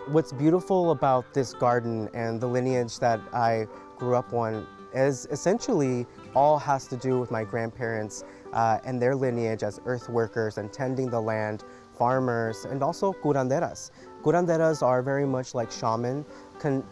What's beautiful about this garden and the lineage that I grew up on is essentially all has to do with my grandparents and their lineage as earth workers and tending the land, farmers, and also curanderas. Curanderas are very much like shaman,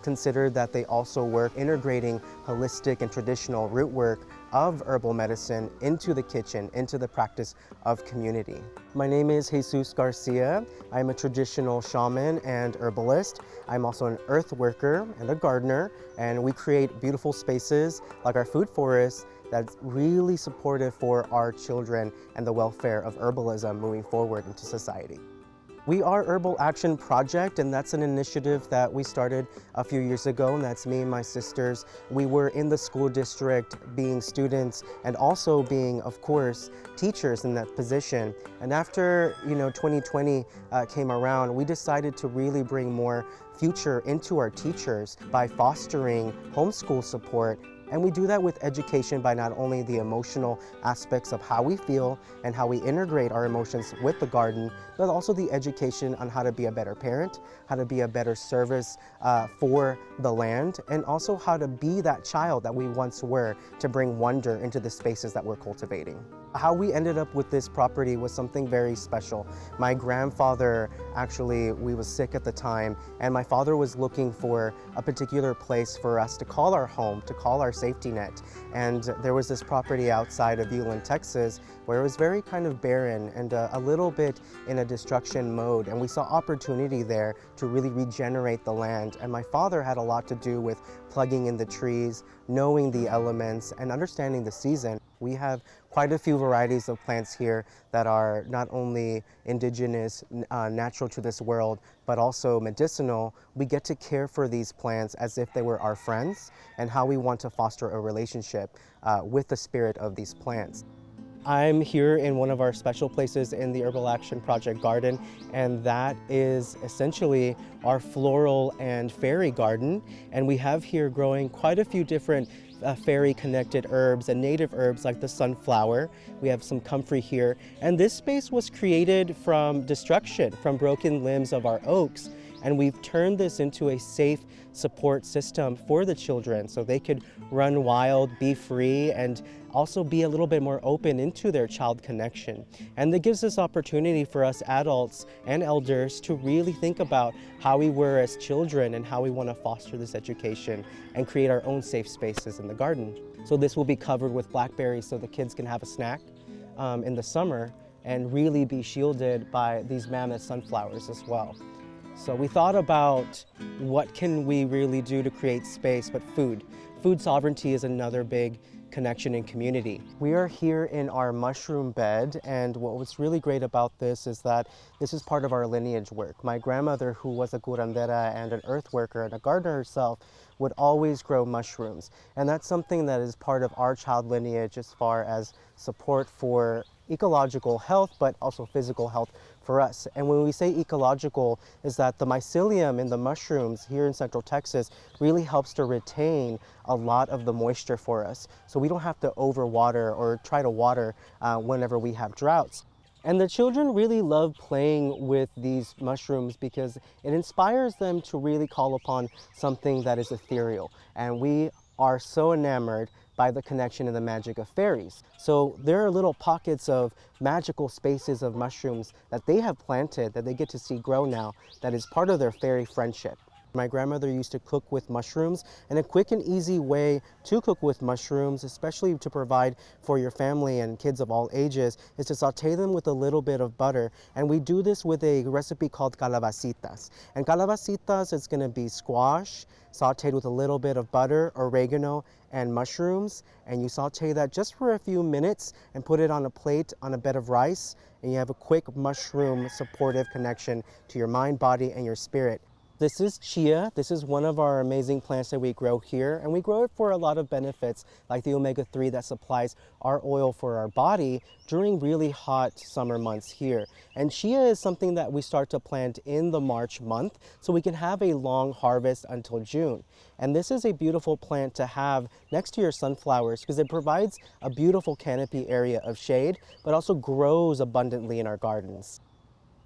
considered that they also work integrating holistic and traditional root work of herbal medicine into the kitchen, into the practice of community. My name is Jesus Garcia. I'm a traditional shaman and herbalist. I'm also an earth worker and a gardener, and we create beautiful spaces like our food forest that's really supportive for our children and the welfare of herbalism moving forward into society. We are Herbal Action Project, and that's an initiative that we started a few years ago, and that's me and my sisters. We were in the school district being students and also being, of course, teachers in that position. And after 2020 came around, we decided to really bring more future into our teachers by fostering homeschool support. And we do that with education by not only the emotional aspects of how we feel and how we integrate our emotions with the garden, but also the education on how to be a better parent, how to be a better service for the land, and also how to be that child that we once were to bring wonder into the spaces that we're cultivating. How we ended up with this property was something very special. My grandfather, actually, we was sick at the time, and my father was looking for a particular place for us to call our home, to call our safety net. And there was this property outside of Ulan, Texas, where it was very kind of barren and a little bit in a destruction mode. And we saw opportunity there to really regenerate the land. And my father had a lot to do with plugging in the trees, knowing the elements, and understanding the season. We have quite a few varieties of plants here that are not only indigenous, natural to this world, but also medicinal. We get to care for these plants as if they were our friends, and how we want to foster a relationship with the spirit of these plants. I'm here in one of our special places in the Herbal Action Project garden, and that is essentially our floral and fairy garden. And we have here growing quite a few different fairy-connected herbs and native herbs like the sunflower. We have some comfrey here. And this space was created from destruction, from broken limbs of our oaks. And we've turned this into a safe support system for the children so they could run wild, be free, and also be a little bit more open into their child connection. And it gives this opportunity for us adults and elders to really think about how we were as children and how we want to foster this education and create our own safe spaces in the garden. So this will be covered with blackberries so the kids can have a snack in the summer and really be shielded by these mammoth sunflowers as well. So we thought about what can we really do to create space, but food. Food sovereignty is another big connection in community. We are here in our mushroom bed, and what was really great about this is that this is part of our lineage work. My grandmother, who was a curandera and an earth worker and a gardener herself, would always grow mushrooms. And that's something that is part of our child lineage as far as support for ecological health, but also physical health for us. And when we say ecological, is that the mycelium in the mushrooms here in Central Texas really helps to retain a lot of the moisture for us. So we don't have to overwater or try to water whenever we have droughts. And the children really love playing with these mushrooms because it inspires them to really call upon something that is ethereal. And we are so enamored by the connection and the magic of fairies. So there are little pockets of magical spaces of mushrooms that they have planted that they get to see grow now that is part of their fairy friendship. My grandmother used to cook with mushrooms, and a quick and easy way to cook with mushrooms, especially to provide for your family and kids of all ages, is to saute them with a little bit of butter. And we do this with a recipe called calabacitas. And calabacitas is going to be squash, sauteed with a little bit of butter, oregano, and mushrooms. And you saute that just for a few minutes and put it on a plate on a bed of rice. And you have a quick mushroom supportive connection to your mind, body, and your spirit. This is Chia. This is one of our amazing plants that we grow here, and we grow it for a lot of benefits, like the omega-3 that supplies our oil for our body during really hot summer months here. And Chia is something that we start to plant in the March month, so we can have a long harvest until June. And this is a beautiful plant to have next to your sunflowers because it provides a beautiful canopy area of shade, but also grows abundantly in our gardens.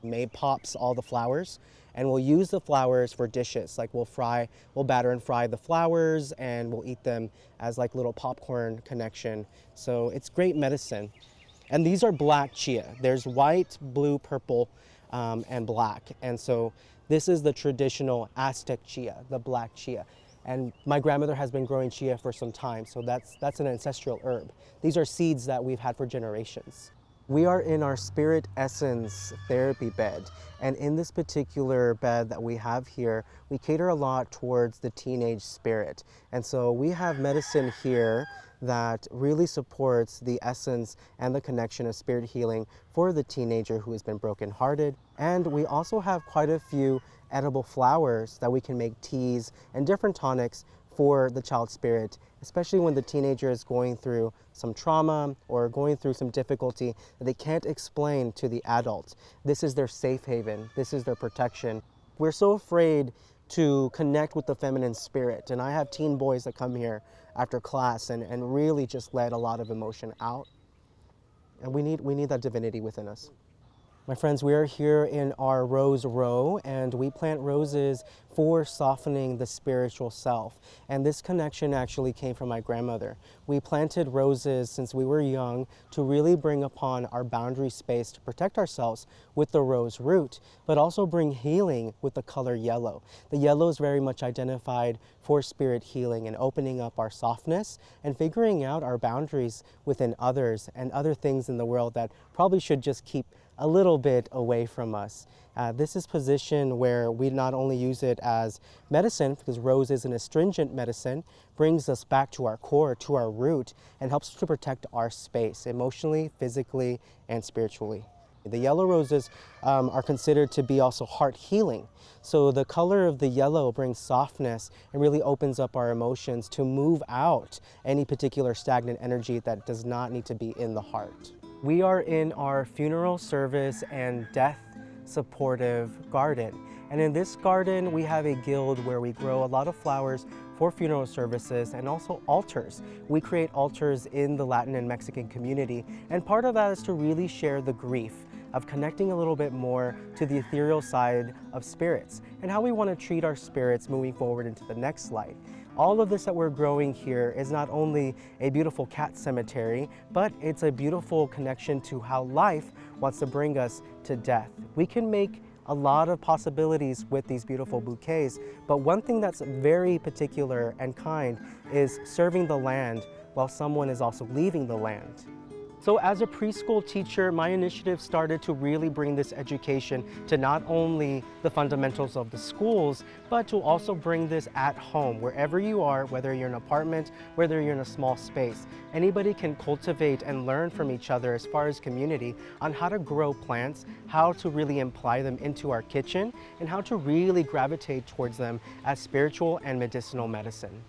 May pops all the flowers, and we'll use the flowers for dishes. Like we'll batter and fry the flowers, and we'll eat them as like little popcorn connection. So it's great medicine. And these are black chia. There's white, blue, purple, and black. And so this is the traditional Aztec chia, the black chia. And my grandmother has been growing chia for some time, so that's an ancestral herb. These are seeds that we've had for generations. We are in our spirit essence therapy bed, and in this particular bed that we have here, we cater a lot towards the teenage spirit. And so we have medicine here that really supports the essence and the connection of spirit healing for the teenager who has been brokenhearted. And we also have quite a few edible flowers that we can make teas and different tonics for the child spirit, especially when the teenager is going through some trauma or going through some difficulty that they can't explain to the adult. This is their safe haven. This is their protection. We're so afraid to connect with the feminine spirit, and I have teen boys that come here after class and really just let a lot of emotion out. And we need that divinity within us. My friends, we are here in our rose row, and we plant roses for softening the spiritual self. And this connection actually came from my grandmother. We planted roses since we were young to really bring upon our boundary space to protect ourselves with the rose root, but also bring healing with the color yellow. The yellow is very much identified for spirit healing and opening up our softness and figuring out our boundaries within others and other things in the world that probably should just keep a little bit away from us. This is position where we not only use it as medicine, because rose is an astringent medicine, brings us back to our core, to our root, and helps to protect our space emotionally, physically, and spiritually. The yellow roses are considered to be also heart healing. So the color of the yellow brings softness and really opens up our emotions to move out any particular stagnant energy that does not need to be in the heart. We are in our funeral service and death supportive garden. And in this garden, we have a guild where we grow a lot of flowers for funeral services and also altars. We create altars in the Latin and Mexican community. And part of that is to really share the grief of connecting a little bit more to the ethereal side of spirits and how we want to treat our spirits moving forward into the next life. All of this that we're growing here is not only a beautiful cat cemetery, but it's a beautiful connection to how life wants to bring us to death. We can make a lot of possibilities with these beautiful bouquets, but one thing that's very particular and kind is serving the land while someone is also leaving the land. So as a preschool teacher, my initiative started to really bring this education to not only the fundamentals of the schools, but to also bring this at home, wherever you are, whether you're in an apartment, whether you're in a small space. Anybody can cultivate and learn from each other as far as community on how to grow plants, how to really apply them into our kitchen, and how to really gravitate towards them as spiritual and medicinal medicine.